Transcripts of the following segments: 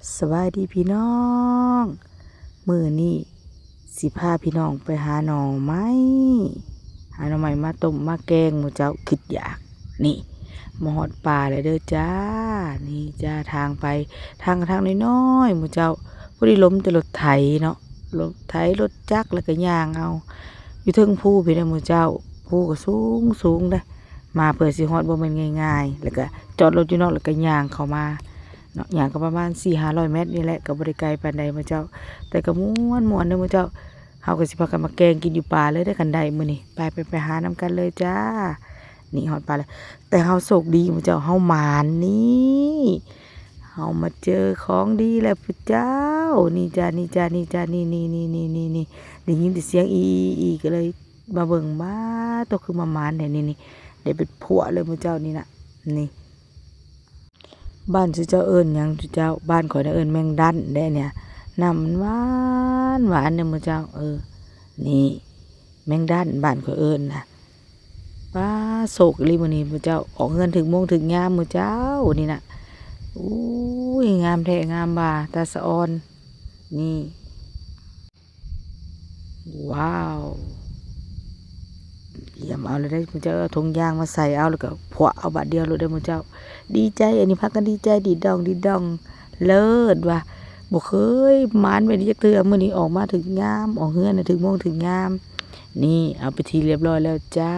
สวัสดีพี่น้องมื้อนี้สิพาพี่น้องไปหาหน่อไม้มาต้มมาแกงหมู่เจ้าคิดอยากนี่มาฮอดป่าเลยเด้อจ้านี่จ้าทางไปทางน้อยๆหมู่เจ้าบ่ได้ล้มแต่รถไถเนาะรถไถรถจักรแล้วก็ย่างเอาอยู่เทิงภูพี่น้องหมู่เจ้าภูก็สูงเด้อมาเพื่อสิฮอดบ่แม่นง่ายๆแล้วก็จอดรถอยู่นอกแล้วก็ย่างเข้ามาเนาะอย่างก็ประมาณ400-500 เมตรนี่แหละก็บ่ได้ไกลปานใดมื้อเจ้าแต่ก็ม่วนเด้อมื้อเจ้าเฮาก็สิพากันมาแกงกินอยู่ป่าเลยได้อกันได้มื้อนี้ไปหานํกันเลยจ้านี่ฮอดป่าแล้วแต่เฮาโชคดีมื้อเจ้าเฮาหมานนี่เฮามาเจอของดีแล้วพุทธเจ้านี่จ้านี่ได้ยินแต่เสียงอีก็เลยมาเบิ่งมาตัวคือมาหมานแท้นี่ได้เป็นผัวเลยมื้อเจ้านี่น่ะนี่ บ้านชื่อเจ้าเอิญยังชื่อเจ้าบ้านข่อยน่ะเอิญแมงดันได้เนี่ยน้ำมันหวานเนี่ยมือเจ้านี่แมงดันบ้านข่อยเอิญนะป้าโศกรีมื้อนี้มือเจ้าออกเงินถึงโมงถึงยามมือเจ้านี่น่ะอุ้ยงามแท้งามบ่าตาสะออนนี่ว้าวเยี่ยมเอาเลยได้มือเจ้าเอาถุงยางมาใส่เอาแล้วก็พวเอาบาทเดียวเลยได้มือเจ้าดีใจอันนี้พักกันดีใจดีดองเลิศว่ะบ่เคยหมานไปนี่จักเทื่อมื้อนี้ออกมาถึงยามออกเฮือนน่ะถึงโมงถึงยามนี่เอาไปทีเรียบร้อยแล้วจ้า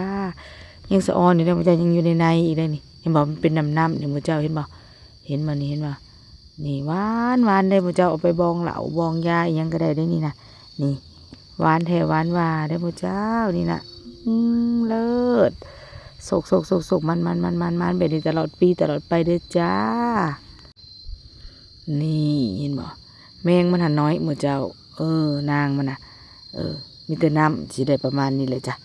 ยังสะออนนี่ได้มื้อเจ้ายังอยู่ในอีกได้นี่เห็นบ่มันเป็นน้ำนี่มื้อเจ้าเห็นบ่นี่เห็นบ่นี่หวานได้มื้อเจ้าเอาไปบองเหลาบองยาอีหยังก็ได้ได้นี่นะนี่หวานแท้หวานว่าได้มื้อเจ้านี่น่ะเลิศโศกมันแบบนี้ตลอดปีตลอดไปเด้อจ้านี่เห็นบ่แมงมันหันน้อยมื้อเจ้านางมันน่ะมีแต่น้ำสิได้ประมาณนี้เลยจ้ะ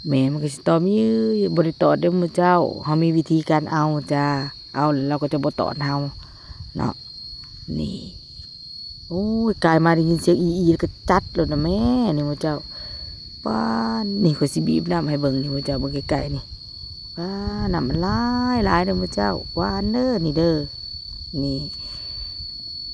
แม่มันก็สิตอมยื้อบริตอดเด้อมื้อเจ้าเฮามีวิธีการเอาจ้าเอาแล้วเราก็จะบ่ตอดเฮาเนาะนี่โอ้ยกายมาได้ยินเสียงอีก็จัดแล้วนะแม่นี่มื้อเจ้าป้านนี่ก็สิบีบน้ำให้เบิ่งนี่มื้อเจ้าเบิ่งไกลๆนี่ป้าน้ำมันหลายเด้อมื้อเจ้าหวานเด้อนี่เด้อนี่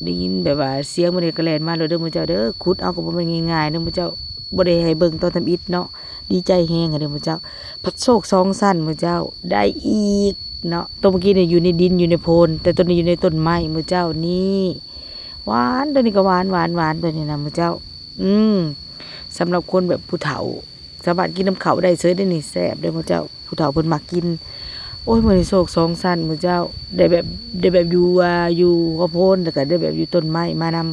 ได้ยินแบบว่าเสียงมันก็แล่นมาเลยเด้อมื้อเจ้าเด้อขุดเอาก็บ่แม่นง่ายๆเด้อมื้อเจ้าบ่ได้ให้เบิ่งตอนทำอิฐเนาะดีใจแฮงอะเด้อมื้อเจ้าพัดโชค2สั้นมื้อเจ้าได้อีกเนาะตัวเมื่อกี้เนี่ยอยู่ในดินอยู่ในโพนแต่ตัวนี้อยู่ในต้นไม้มื้อเจ้านี่หวานตัวนี้ก็หวานตัวนี้นะมื้อเจ้าสำหรับคนแบบผู้เฒ่าสามารถกินน้ำเขาได้เสยได้นี่แซ่บเด้อมื้อเจ้าผู้เฒ่าเพิ่นมักกินโอ้ยมื้อนี้โชค2สั้นมื้อเจ้าได้แบบอยู่กระโพนแล้วก็ได้แบบอยู่ต้นไม้มานำ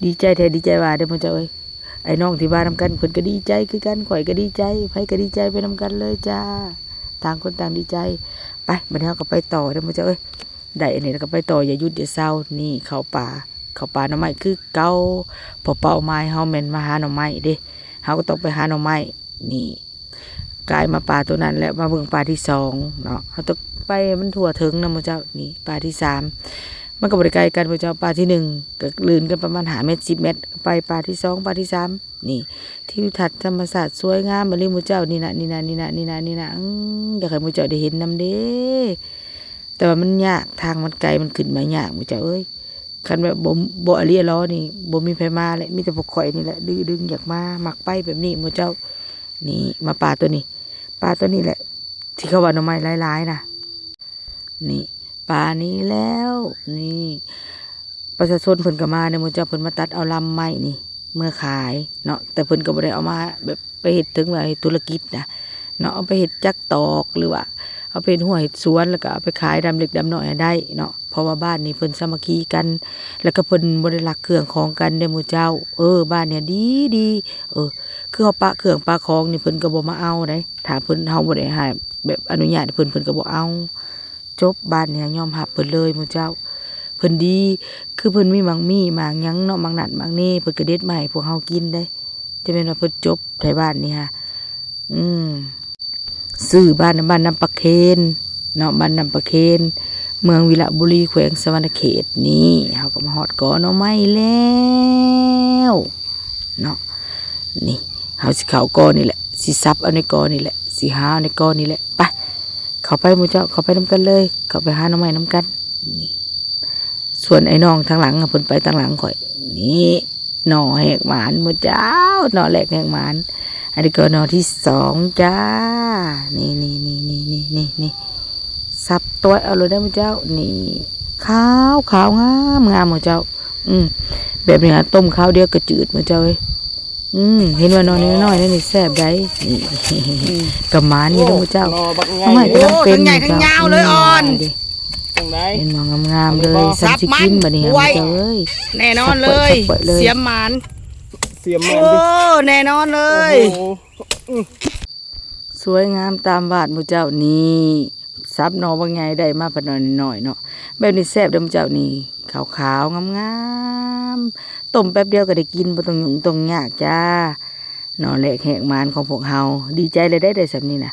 ดีใจแท้ดีใจว่าเด้อมื้อเจ้าเอ้ยไอ้น้องที่บ้านนำกันเพิ่นก็ดีใจคือกันข่อยก็ดีใจไผก็ดีใจไปนำกันเลยจ้าต่างคนต่างดีใจไปบัดนี้เราก็ไปต่อเด้อมื้อเจ้าเอ้ยได้อันนี้แล้วก็ไปต่ออย่าหยุดอย่าเศร้านี่เข้าป่าหน่อไม้คือเก่าพอเป้าหมายเฮาแม่นมาหาหน่อไม้เด้เฮาก็ต้องไปหาหน่อไม้นี่กลายมาป่าตัวนั้นแล้วมาเบิ่งป่าที่2เนาะเฮาต้องไปมันทั่วถึงนะมื้อเจ้านี่ป่าที่3มันก็บ่ได้ไกลกันมื้อเจ้าป่าที่1ก็ลื่นกันประมาณ5เมตร10เมตรไปป่าที่2ป่าที่3นี่ทิวทัศน์ธรรมชาติสวยงามบ่ลิมื้อเจ้านี่นะอยากให้มื้อเจ้าได้เห็นนำเด้แต่ว่ามันยากทางมันไกลมันขึ้นมายากมื้อเจ้าเอ้ยคันแบบบ่อริล้อนี่บ่มีไผมาเลยมีแต่พวกข่อยนี่แหละดื้อๆอยากมามักไปแบบนี้มื้อเจ้านี่มาป่าตัวนี้แหละที่เขาว่าหน่อไม้หลายๆน่ะนี่ป่านี้แล้วนี่ประชาชนเพิ่นก็มาในมื้อเจ้าเพิ่นมาตัดเอาลำไม้นี่เมื่อขายเนาะแต่เพิ่นก็บ่ได้เอามาแบบไปเฮ็ดถึงว่าเฮ็ดธุรกิจนะเนาะเอาไปเฮ็ดจักตอกหรือว่าเอาไปเฮ็ดหัวเฮ็ดสวนแล้วก็เอาไปขายดำเล็กดำน้อยได้เนาะเพราะว่าบ้านนี้เพิ่นสามัคคีกันแล้วก็เพิ่นบ่ได้ลักเครื่องของกันเด้อมื้อเจ้าบ้านเนี่ยดีคือเฮาปะเครื่องปะของนี่เพิ่นก็บ่มาเอาได้ถ้าเพิ่นเฮาบ่ได้ให้แบบอนุญาตเพิ่นก็บ่เอาจบบ้านเนี่ยยอมรับเพิ่นเลยมื้อเจ้าเพิ่นดีคือเพิ่นมีหมากหยังเนาะหมากนั่นหมากนี่เพิ่นก็เด็ดมาให้พวกเฮากินได้จะแม่นว่าเพิ่นจบไทบ้านนี่ฮะซื้อบ้านน้ำปะเคนเนาะบ้านน้ำปะเคนเมืองวิระบุรีแขวงสะวรรณเขตนี่เฮาก็มาฮอดกอหน่อไม้แล้วเนาะนี่เฮาสิเข้ากอนี่แหละสิซับเอาในกอนี่แหละสิหาในกอนี่แหละไปเข้าไปหมู่เจ้าเข้าไปนำกันเลยเข้าไปหาหน่อไม้นำกัน นี่ส่วนไอ้น้องทางหลังเพิ่นไปทางหลังข่อยนี่หน่อแหกหมานมื้อเจ้าหน่อแหลกแหกหมานอันนี้ก็หน่อที่สองจ้านี่สับตัวเอาเลยได้มื้อเจ้านี่ขาวงามมื้อเจ้าแบบนี้ต้มข้าวเดียวก็จืดมื้อเจ้าเอ้ยเห็นว่านอนน้อยๆนี่แซ่บได้นี่กับหมานนี่เด้อมื้อเจ้าทำไมก็ต้องเป็นทั้งใหญ่ทั้งยาวเลยอ่อนเห็นมองงามๆเลยสับสิกินบัดนี้มื้อเจ้าเอ้ยแน่นอนเลยเสียมหมานโอ้แน่นอนเลยสวยงามตามบาดมื้อเจ้านี่ซับหน่อว่าไงได้มาพะน้อยๆเนาะแบบนี้แซ่บเด้อมื้อเจ้านี่ขาวๆงามๆต้มแป๊บเดียวก็ได้กินบ่ต้องยุ่งต้องยากจ้าหน่อแหลกแหกมานของพวกเฮาดีใจเลยได้สำนี้นะ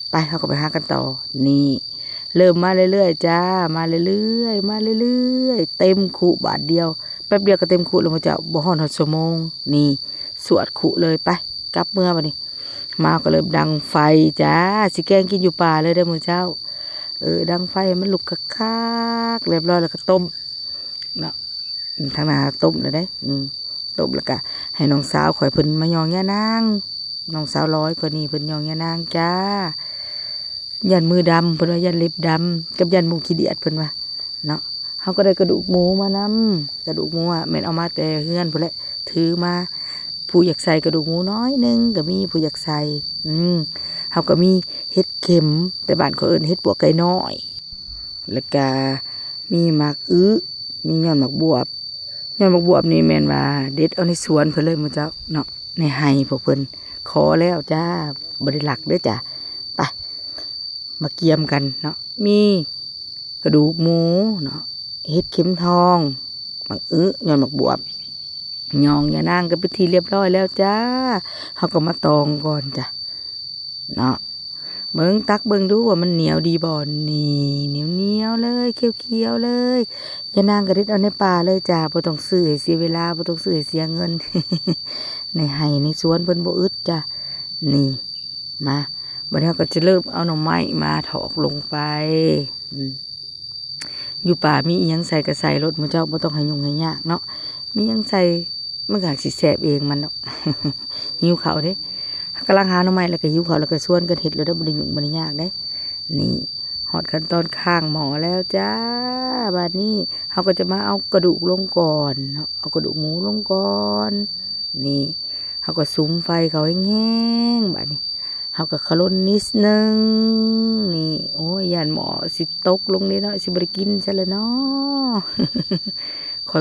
ไปเฮาก็ไปหากันต่อนี่เริ่มมาเรื่อยๆจ้ามาเรื่อยๆเต็มคุบาทเดียวแป๊บเดียวก็เต็มคุแล้วมื้อเจ้าบ่ฮอดชั่วโมงนี่สวดคุเลยไปกลับเมื่อบัดนี้มาก็เริ่มดังไฟจ้าสิแกงกินอยู่ป่าเลยเด้อมื้อเจ้าดังไฟมันลุกคักๆเรียบร้อยแล้วก็ต้มเนาะทางหน้าต้มเลยได้ต้มแล้วก็ให้น้องสาวข่อยเพิ่นมายองย่านางน้องสาวร้อยกว่านี้เพิ่นยองย่านางจ้ายันมือดำเพิ่นว่ายันเล็บดำกับยันหมูขี้เดียดเพิ่นว่าเนาะเฮาก็ได้กระดูกหมูมานำกระดูกหมูแม่นเอามาแต่เฮือนพุ่นแหละถือมาผู้อยากใส่กระดูกหมูน้อยนึงก็มีผู้อยากใส่เฮาก็มีเห็ดเข็มแต่บ้านเขาเอิ้นเห็ดปวกไก่น้อยแล้วก็มีหมากมียอดหมากบวบนี่แม่นว่าเด็ดเอาในสวนเพิ่นเลยมื้อเจ้าเนาะในไห้พวกเพิ่นขอแล้วจ้าบ่ได้หลักเด้อจ้ะไปมาเกียมกันเนาะมีกระดูกหมูเนาะเห็ดเข็มทองหมากยอดหมากบวบยองยานางก็เป็นทีเรียบร้อยแล้วจ้าเฮาก็มาตองก่อนจ้ะเนาะเบิ่งตักเบิ่งดูว่ามันเหนียวดีบ่นี่เหนียวเลยเคี้ยวๆเลยยานางก็เด็ดเอาในป่าเลยจ้าบ่ต้องซื้อให้เสียเวลาบ่ต้องซื้อให้เสียเงิน ในไห้ในสวนเพิ่นบ่อึดจ้ะนี่มาบัดนี้ก็จะเริ่มเอาหน่อไม้มาถอกลงไปอยู่ป่ามีอิหยังใส่ก็ใส่รถมื้อเจ้าบ่ต้องให้ยุ่งให้ยากเนาะมีหยังใส่มันก็สิแซ่บเองมันเนาะ หิวข้าวเด้กำลังหาหน่อไม้แล้วก็หิวข้าวแล้วก็ชวนกันเฮ็ดแล้วได้บ่ได้ยุ่งบ่ได้ยากเด้นี่ฮอดขั้นตอนข้างหม้อแล้วจ้าบัดนี้เฮาก็จะมาเอากระดูกลงก่อนเนาะเอากระดูกหมูลงก่อนนี่เฮาก็สุมไฟเขาให้แห้งบัดนี้เฮาก็ขลุ่นนิดนึงนี่โอ้ยย่านหม้อสิตกลงนี่เนาะสิบ่ได้กินซะแล้วเนาะ ค่อ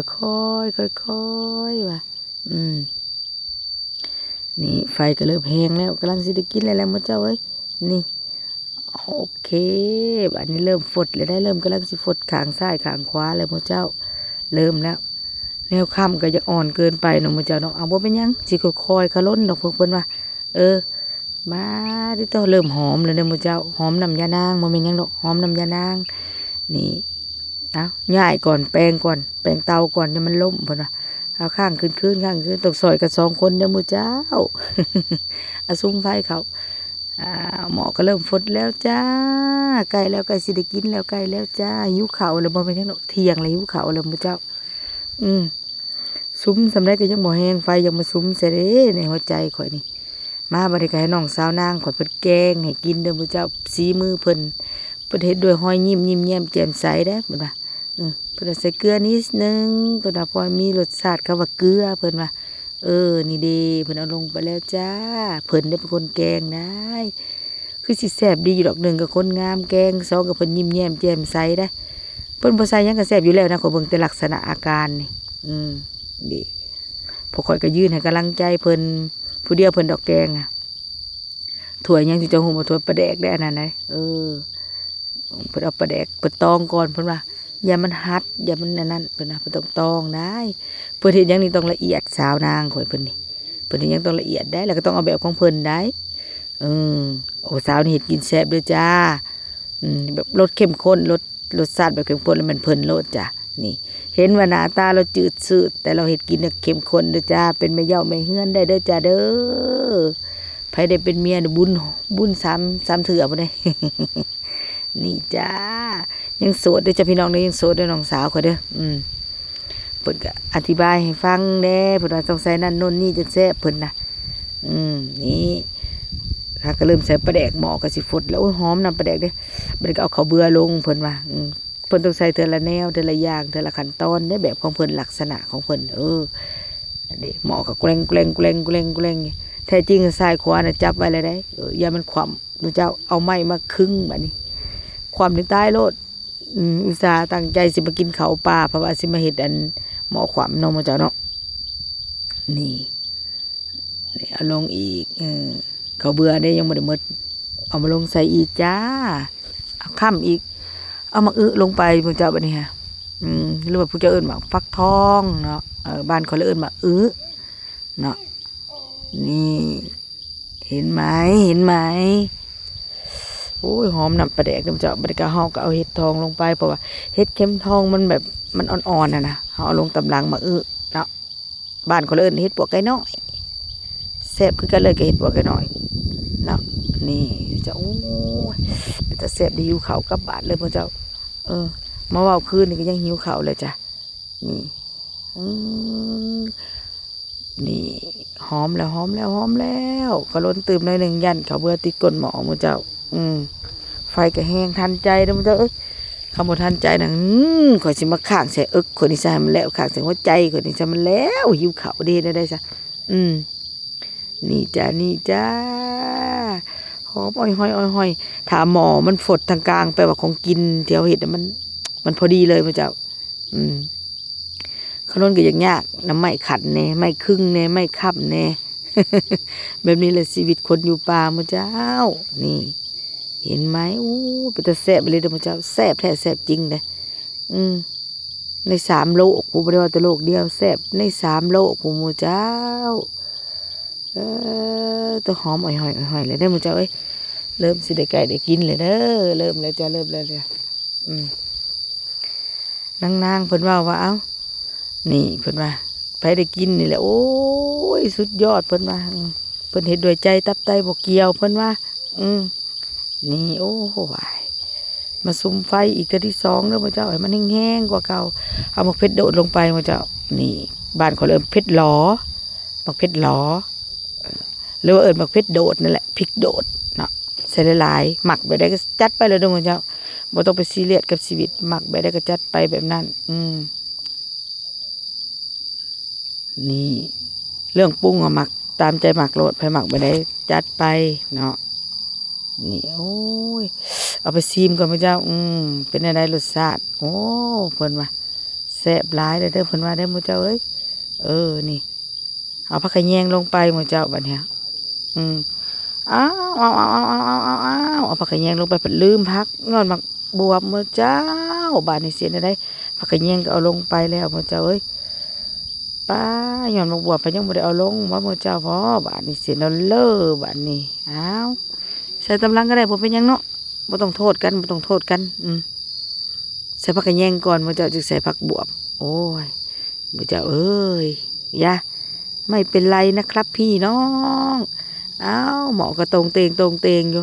ยว่ะนี่ไฟก็เริ่มแห้งแล้วกำลังสิได้กินแล้วมื้อเจ้าเอ้ยนี่โอเคอันนี้เริ่มฝดเลยได้เริ่มกำลังสิฝดข้างซ้ายข้างขวาแล้วมื้อเจ้าเริ่มแล้วแนวค่ำก็จะอ่อนเกินไปเนาะมื้อเจ้าเนาะเอาบ่เป็นหยังสิค่อยๆขะล้นดอกเพิ่นว่ามาที่เจ้าเริ่มหอมแล้วเด้อมื้อเจ้าหอมน้ำยานางบ่แม่นหยังดอกหอมน้ำยานางนี่เอาย่ายก่อนแปรงเตาก่อนให้มันล่มเพิ่นว่าเอาข้างขึ้นต้องซอยกัน2คนเด้อมื้อเจ้า เอาซุ่มไฟเขาหมอก็เริ่มฝดแล้วจ้าใกล้แล้วใกล้สิได้กินแล้วใกล้แล้วจ้าหิวข้าวแล้วบ่เป็นหยังดอกเที่ยงแล้วหิวข้าวแล้วมื้อเจ้าซุ้มสำได้ก็ยังบ่แห้งไฟยังมาซุ้มเสยเด้ในหัวใจข่อยนี่มาบัดนี้ก็ให้น้องสาวนางข่อยเพิ่นแกงให้กินเด้อมื้อเจ้าสีมือเพิ่นเฮ็ดด้วยห้อยยิ้มแย้มแจ่มใสเด้เพิ่นว่าเพิ่นใส่เกลือนิดนึงเพิ่นว่าพอมีรสชาติคำว่าเกลือเพิ่นว่านี่เด้เพิ่นเอาลงไปแล้วจ้าเพิ่นได้เป็นคนแกงได้คือสิแซ่บดีดอกหนึ่งกับคนงามแกงสองกับเพิ่นยิ้มแย้มแจ่มใสได้เพิ่นบ่ใส่หยังก็แซ่บอยู่แล้วนะขอยเบิ่งแต่ลักษณะอาการนี่ดีพอข่อยก็ยืนให้กำลังใจเพิ่นผู้เดียวเพิ่นดอกแกงถ้วยยังสิจะหุงมาถ้วยปลาแดกได้อันนั้นได้เพิ่นเอาปลาแดกเพิ่นตองก่อนเพิ่นว่าอย่ามันหัดอย่ามันนั่นเพิ่นนะเพิ่นต้องตองได้เพิ่นเฮ็ดหยังนี่ต้องละเอียดสาวนางข่อยเพิ่นนี่เพิ่นเฮ็ดหยังต้องละเอียดได้แล้วก็ต้องเอาแบบของเพิ่นได้โอ้สาวนี่เฮ็ดกินแซ่บเด้อจ้าแบบรสเข้มข้นรสชาติแบบเข้มข้นแล้วมันเพิ่นโลดจ้ะนี่เห็นว่าหน้าตาเราจืดชืดแต่เราเฮ็ดกินเนี่ยเข้มข้นเด้อจ้าเป็นแม่เฒ่าแม่เฮือนได้เด้อจ้าเด้อไผได้เป็นเมียบุญ3เทื่อบ่ได้ นี่จ้ายังโสดเด้อจ้ะพี่น้องเด้อยังโสดเด้อน้องสาวข่อยเด้อเพิ่นก็อธิบายให้ฟังแน่เพิ่นว่าต้องใส่นั่นโน่นนี่จังแซ่บเพิ่นน่ะนี่ข้าก็เริ่มใส่ปลาแดกหม้อก็สิฟดแล้วโอ้ยหอมนำปลาแดกเด้อเพิ่นก็เอาข้าวเบื่อลงเพิ่นว่าเพิ่นต้องใส่เทื่อละแนวเทื่อละอย่างเทื่อละขั้นตอนในแบบของเพิ่นลักษณะของเพิ่นอันนี้หม้อก็แกล้งแท้จริงซ้ายขวาน่ะจับไว้เลยได้อย่ามันคว่ำหนูเจ้าเอาไม้มาครึ่งบัดนี้ความถึงตายโลดอุตส่าห์ตั้งใจสิมากินข้าวปลาเพราะว่าสิมาเฮ็ดอันหม้อความเนาะมื้อเจ้าเนาะนี่เอาลงอีกข้าวเบื่อได้ยังบ่ได้หมดเอามาลงใส่อีกจ้าเอาค่ำอีกเอามาลงไปมื้อเจ้าบัดนี้ฮะหรือว่าผู้เจ้าเอิ้นว่าฟักทองเนาะบ้านเขาเลยเอิ้นว่าเนาะนี่เห็นไหมโอ้ยหอมน้ำปลาแดกน้ำเจ้าบริการเฮาก็เอาเห็ดทองลงไปเพราะว่าเห็ดเข็มทองมันแบบมันอ่อนๆนะเฮาเอาลงตำลังมาเนาะบ้านเขาเลยเห็ดปวกไก่น้อยแซ่บคือกันเลยกับเห็ดปวกไก่น้อยเนาะนี่จะโอ้ยแต่แซ่บดีหิวข้าวกลับบาดเลยพ่อเจ้ามาว่าคืนนี่ก็ยังหิวข้าวเลยจ้ะนี่หอมแล้วก็ล้นตื่มหน่อยหนึ่งยันเขาเบื่อติดก้นหมอมือเจ้าไฟก็แห้งทันใจนะมือเจ้าคำว่าทันใจนะข่อยสิมาข้างใส่คนนี้ใส่มันแล้วข้างใส่หัวใจคนนี้ใส่มันแล้วหิวข้าวดีได้ซะนี่จ้าหอมอ้อยถามหมอมันฝดทางกลางไปว่าของกินเที่ยวเห็ดมันพอดีเลยมือเจ้าขนมก็ยากน้ำไม่ขัดแน่ไม่ครึ่งแน่ไม่ค่ำแน่ แบบนี้แหละชีวิตคนอยู่ป่ามือเจ้านี่เห็นไหมอู้เป็นตาแซ่บเลยเด้อมือเจ้าแซ่บแท้แซ่บจริงเลยใน3 โลกกูไม่ได้ว่าแต่โลกเดียวแซ่บใน3 โลกกูมือเจ้าตัวหอมอ่อยเลยเด้อมือเจ้าเริ่มสิได้ไก่ได้กินเลยเด้อเริ่มแล้วจ้านางเพิ่นว่าเอ้านี่เพิ่นว่าไปได้กินนี่แหละโอ้ยสุดยอดเพิ่นว่าเพิ่นเฮ็ดด้วยใจตับไตบ่เกี่ยวเพิ่นว่านี่โอ้โหมาซุ่มไฟอีกเทื่อที่2เด้อพ่อเจ้าให้มันแห้งๆกว่าเก่าเอาหมกเพชรโดดลงไปพ่อเจ้านี่บ้านเขาเริ่มเพชรหลอหมกเพชรหลอหรือว่าเอิ้นหมกเพชรโดดนั่นแหละพริกโดดเนาะใส่หลายๆหมักไปได้ก็จัดไปเลยเด้อพ่อเจ้าบ่ต้องไปซีเรียสกับชีวิตหมักไปได้ก็จัดไปแบบนั้นนี่เรื่องปรุงหมักตามใจหมักโลดไปหมักไปได้จัดไปเนาะนี่โอ้ยเอาไปซีมก่อนพระเจ้าเป็นอะไรรสชาติโอ้เพิ่นว่าแซ่บหลายเลยเด้อเพิ่นว่าได้พระเจ้านี่เอาผักขะแยงลงไปพระเจ้าบัดเนี้ยเอาผักขะแยงลงไปเพิ่นลืมพักงอนหมักบวบพระเจ้าบาดนี้เสียได้ผักขะแยงก็เอาลงไปแล้วพระเจ้าป้าย้อนมาบวชไปยังบ่ได้เอาลงว่ามือเจ้าพ่อบาดนี้เสียแล้วเลิกบาดนี้อ้าวใส่ตำลังก็ได้บ่เป็นยังเนาะบ่ต้องโทษกันใส่ผักกระแยงก่อนมือเจ้าจึงใส่ผักบวบโอ้ยมือเจ้าอย่าไม่เป็นไรนะครับพี่น้องอ้าวหมอก็ตรงเตงอยู่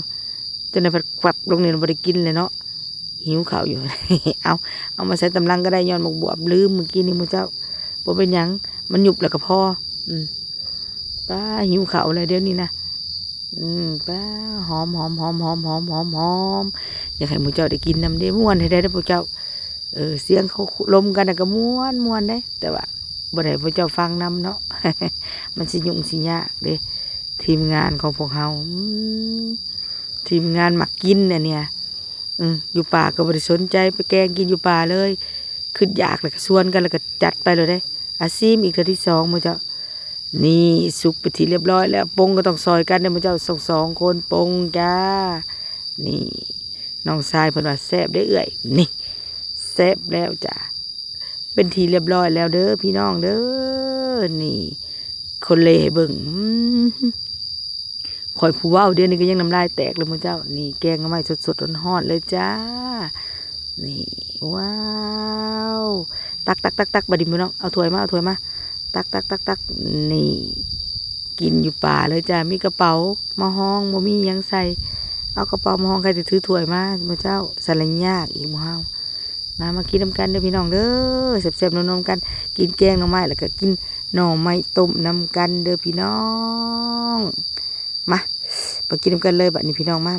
จนในผัดควับลงเนี่ยบ่ได้กินเลยเนาะหิวข้าวอยู่ เอามาใส่ตำลังก็ได้ย้อนบวบลืมเมื่อกี้นี่มือเจ้าบ่เป็นยังมันหยุบแล้วก็พอป้าหิวข้าวอะไรเดี๋ยวนี้นะป้าหอมอยากให้หมูเจ้าได้กินน้ำเด้ม่วนให้ได้พวกเจ้าเสียงเขาลมกันก็ม่วนได้แต่ว่าบ่ได้พวกเจ้าฟังนำเนาะ มันสิยุ่งสิยากเด้ทีมงานของพวกเฮาทีมงานหมักกินเนี่ยอยู่ป่าก็บ่ได้สนใจไปแกงกินอยู่ป่าเลยขึ้นอยากแล้วก็ชวนกันแล้วก็จัดไปเลยได้อาซีมอีกเทื่อที่2มื้อเจ้านี่สุกไปทีเรียบร้อยแล้วปงก็ต้องซอยกันเด้อมื้อเจ้า2คนปงจ้านี่น้องชายเพิ่นว่าแซ่บได้นี่แซ่บแล้วจ้ะเป็นทีเรียบร้อยแล้วเด้อพี่น้องเด้อนี่คนเลเบิ่งข่อยผู้เว้าเดี๋ยวนี้ก็ยังน้ำลายแตกเลยมื้อเจ้านี่แกงหน่อไม้สดๆร้อนๆเลยจ้านี่ว้าวตักบัดนี้พี่น้องเอาถ้วยมาตักนี่กินอยู่ป่าเลยจ้ามีกระเป๋ามาห้องบ่มียังใส่ เอากระเป๋ามาห้องใครจะถือถ้วยมาเมื่อเจ้าสลัญยากอีกมื้อเฮามากินน้ำกันเด้อพี่น้องเด้อแซ่บๆนมๆกันกินแกงหน่อไม้แล้วก็กินหน่อไม้ต้มนำกันเด้อพี่น้องมากินน้ำกันเลยบัดนี้พี่น้องมา